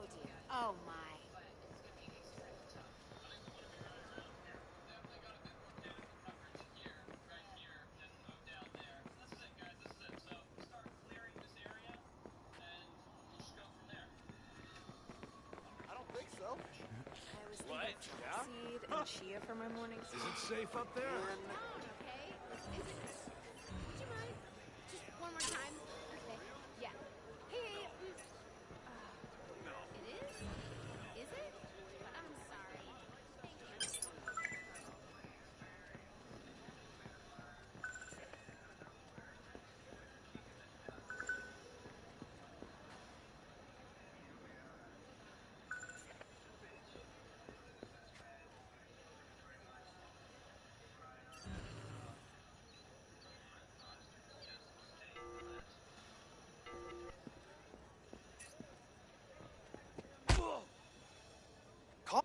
Oh dear. Oh my. I don't think so. I was What? thinking flaxseed and chia for my mornings. Is it safe up there? Fine, okay? Is it? Would you mind? Just one more time? Okay. Yeah. Hey. It is? Is it? I'm sorry. Thank you. Call.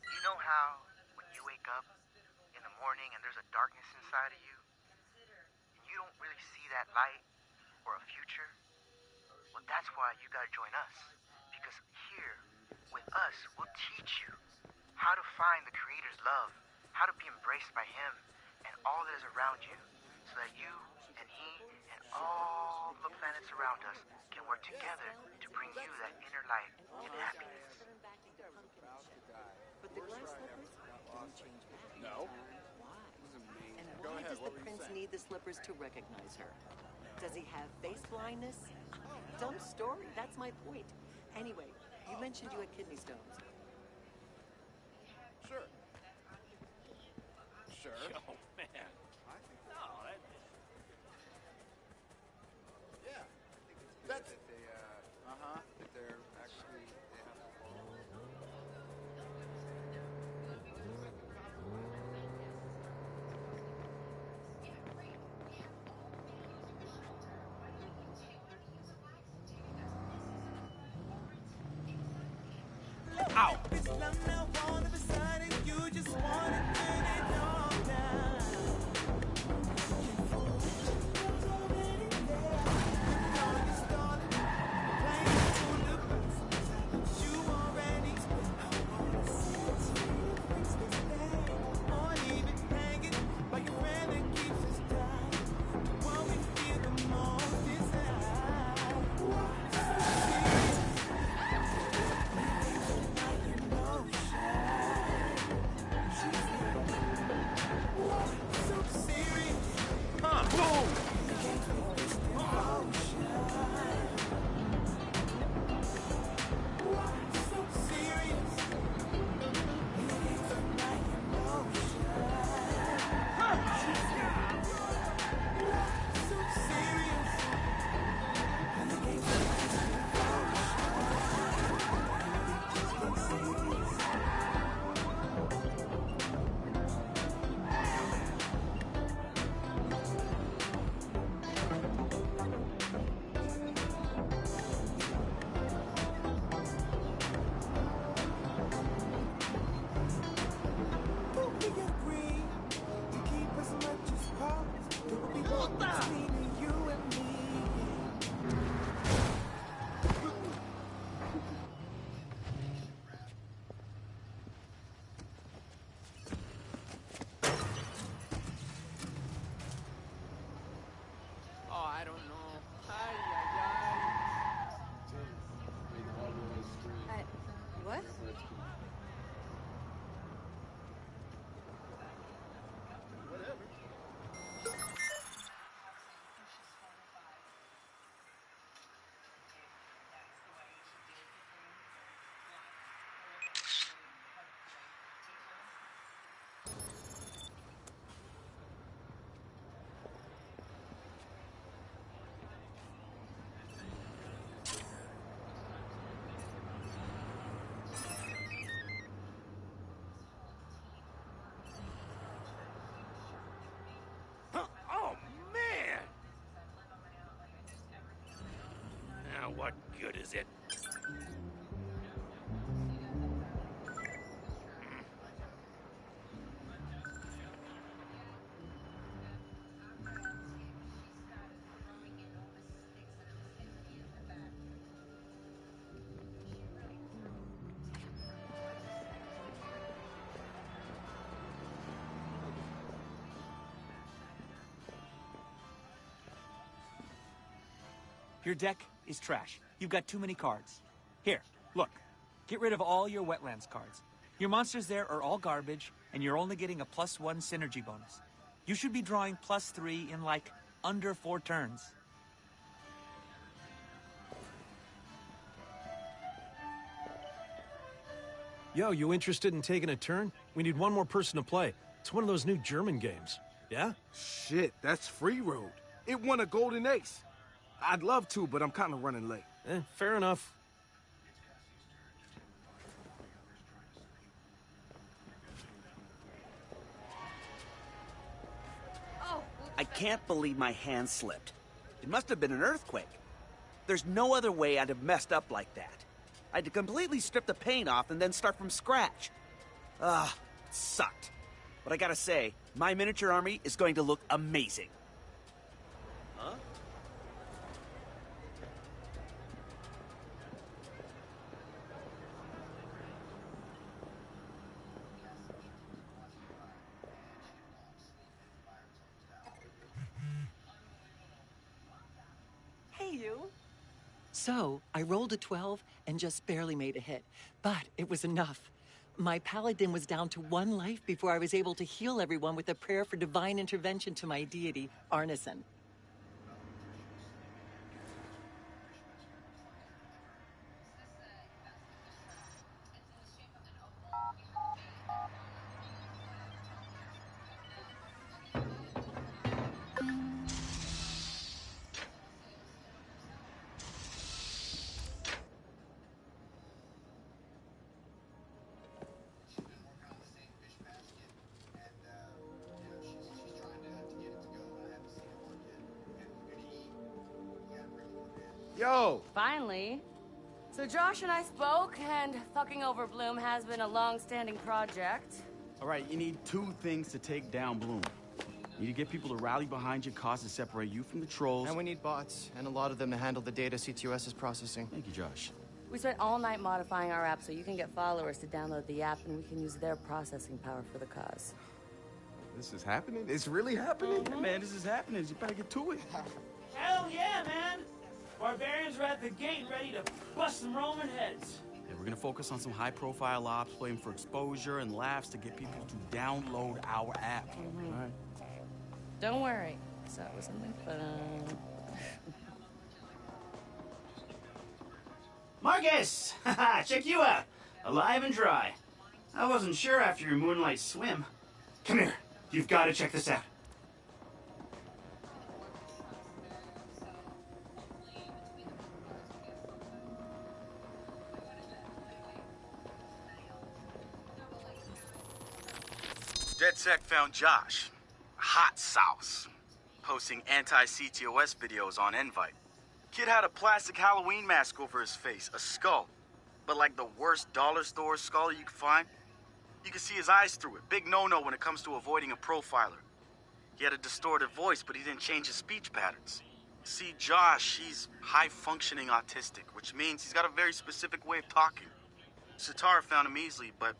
You know how when you wake up in the morning and there's a darkness inside of you and you don't really see that light or a future? Well, that's why you gotta join us. Because here, with us, we'll teach you how to find the Creator's love, how to be embraced by Him and all that is around you, so that you and He and all the planets around us can work together to bring you that inner light and happiness. But the glass slippers didn't change back. No. Why? And Go why ahead, does the what were you prince saying? need the slippers to recognize her? Does he have face blindness? Dumb story, that's my point. Anyway, you mentioned you had kidney stones. Sure. Sure. Oh, man. No, that... Yeah. That's it. That they're actually they have to follow. Ow! What good is it? Your deck is trash. You've got too many cards. Here, look. Get rid of all your wetlands cards. Your monsters there are all garbage, and you're only getting a +1 synergy bonus. You should be drawing +3 in, like, under 4 turns. Yo, you interested in taking a turn? We need one more person to play. It's one of those new German games. Yeah? Shit, that's Free Road. It won a golden ace. I'd love to, but I'm kind of running late. Fair enough. Oh, I can't believe my hand slipped. It must have been an earthquake. There's no other way I'd have messed up like that. I had to completely strip the paint off and then start from scratch. It sucked. But I gotta say, my miniature army is going to look amazing. Huh? Hey, you. So, I rolled a 12 and just barely made a hit, but it was enough. My paladin was down to 1 life before I was able to heal everyone with a prayer for divine intervention to my deity, Arneson. Yo! Finally. So Josh and I spoke, and fucking over Bloom has been a long-standing project. All right, you need 2 things to take down Bloom. You need to get people to rally behind your cause and separate you from the trolls. And we need bots, and a lot of them to handle the data CTOS is processing. Thank you, Josh. We spent all night modifying our app so you can get followers to download the app, and we can use their processing power for the cause. This is happening? It's really happening? Yeah, man, this is happening. You better get to it. Hell yeah, man! Barbarians are at the gate ready to bust some Roman heads. Yeah, we're gonna focus on some high-profile ops, playing for exposure and laughs to get people to download our app. All right. Don't worry. So it was something fun. Marcus! Haha, check you out. Alive and dry. I wasn't sure after your moonlight swim. Come here. You've got to check this out. DedSec found Josh, hot sauce, posting anti-CTOS videos on Invite. Kid had a plastic Halloween mask over his face, a skull, but like the worst dollar store skull you could find. You could see his eyes through it. Big no-no when it comes to avoiding a profiler. He had a distorted voice, but he didn't change his speech patterns. See, Josh, he's high-functioning autistic, which means he's got a very specific way of talking. Satara found him easily, but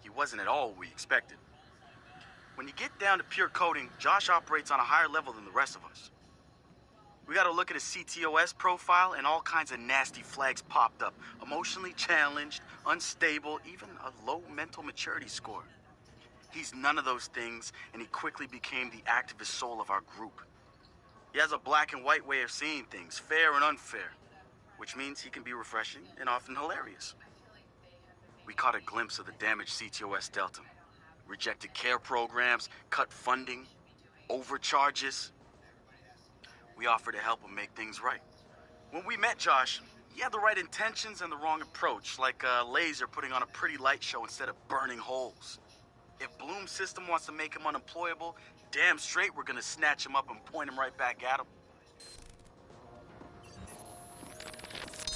he wasn't at all what we expected. When you get down to pure coding, Josh operates on a higher level than the rest of us. We got to look at his CTOS profile, and all kinds of nasty flags popped up. Emotionally challenged, unstable, even a low mental maturity score. He's none of those things, and he quickly became the activist soul of our group. He has a black and white way of seeing things, fair and unfair, which means he can be refreshing and often hilarious. We caught a glimpse of the damage CTOS dealt him. Rejected care programs, cut funding, overcharges. We offered to help him make things right. When we met Josh, he had the right intentions and the wrong approach, like a laser putting on a pretty light show instead of burning holes. If Bloom's system wants to make him unemployable, damn straight we're gonna snatch him up and point him right back at him.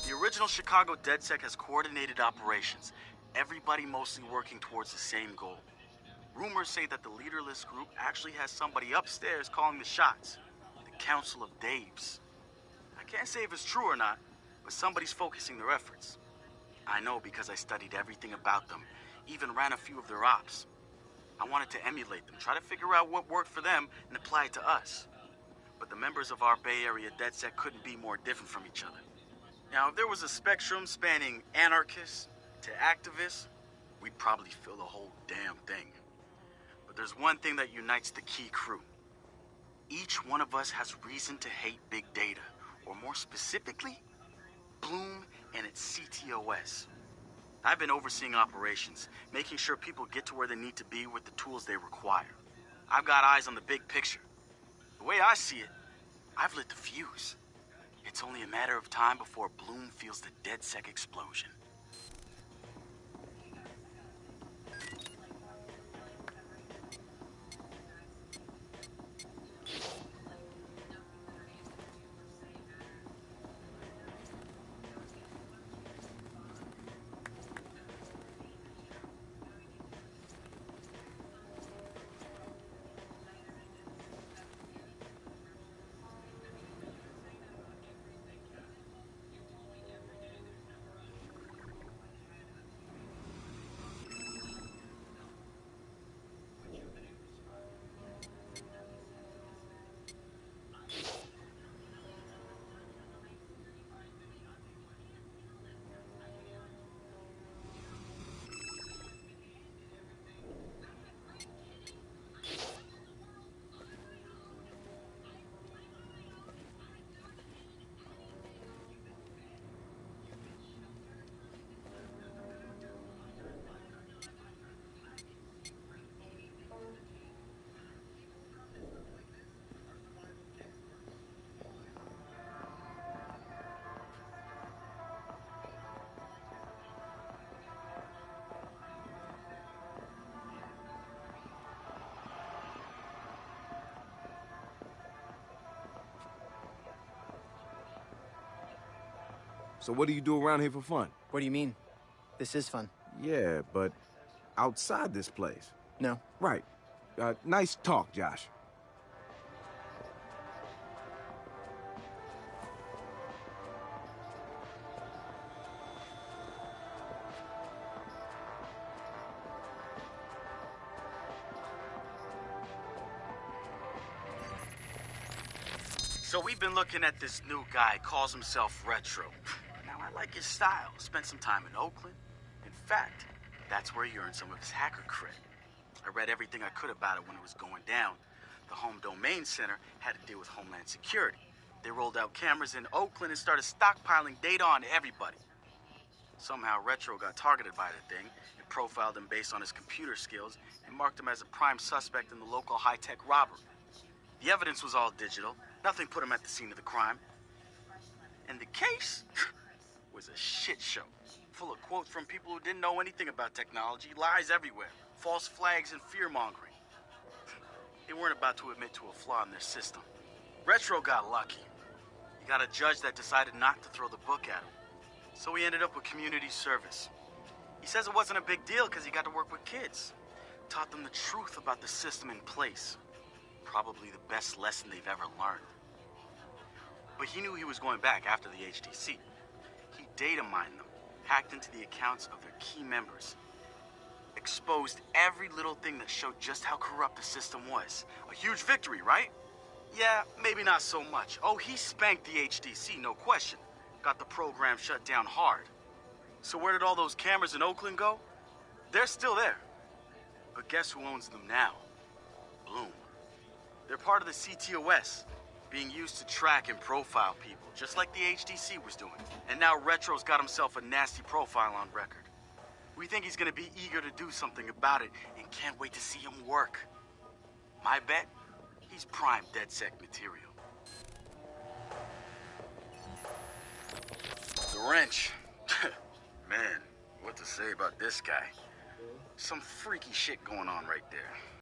The original Chicago DedSec has coordinated operations, everybody mostly working towards the same goal. Rumors say that the leaderless group actually has somebody upstairs calling the shots. The Council of Daves. I can't say if it's true or not, but somebody's focusing their efforts. I know because I studied everything about them, even ran a few of their ops. I wanted to emulate them, try to figure out what worked for them and apply it to us. But the members of our Bay Area DedSec couldn't be more different from each other. Now, if there was a spectrum spanning anarchists to activists, we'd probably fill the whole damn thing. But there's one thing that unites the key crew. Each one of us has reason to hate big data, or more specifically, Blume and its CTOS. I've been overseeing operations, making sure people get to where they need to be with the tools they require. I've got eyes on the big picture. The way I see it, I've lit the fuse. It's only a matter of time before Blume feels the DedSec explosion. So what do you do around here for fun? What do you mean? This is fun. Yeah, but outside this place. No. Right. Nice talk, Josh. So we've been looking at this new guy, calls himself Retro. Now, I like his style. Spent some time in Oakland. In fact, that's where he earned some of his hacker cred. I read everything I could about it when it was going down. The Home Domain Center had to deal with Homeland Security. They rolled out cameras in Oakland and started stockpiling data on everybody. Somehow Retro got targeted by the thing and profiled him based on his computer skills and marked him as a prime suspect in the local high-tech robbery. The evidence was all digital. Nothing put him at the scene of the crime. And the case was a shit show, full of quotes from people who didn't know anything about technology, lies everywhere, false flags and fear-mongering. They weren't about to admit to a flaw in their system. Retro got lucky. He got a judge that decided not to throw the book at him. So he ended up with community service. He says it wasn't a big deal because he got to work with kids. Taught them the truth about the system in place. Probably the best lesson they've ever learned. But he knew he was going back after the HDC. He data mined them, hacked into the accounts of their key members, exposed every little thing that showed just how corrupt the system was. A huge victory, right? Yeah, maybe not so much. Oh, he spanked the HDC, no question. Got the program shut down hard. So where did all those cameras in Oakland go? They're still there. But guess who owns them now? Blume. They're part of the CTOS, being used to track and profile people, just like the HDC was doing. And now Retro's got himself a nasty profile on record. We think he's gonna be eager to do something about it and can't wait to see him work. My bet, he's prime DedSec material. The wrench. Man, what to say about this guy? Some freaky shit going on right there.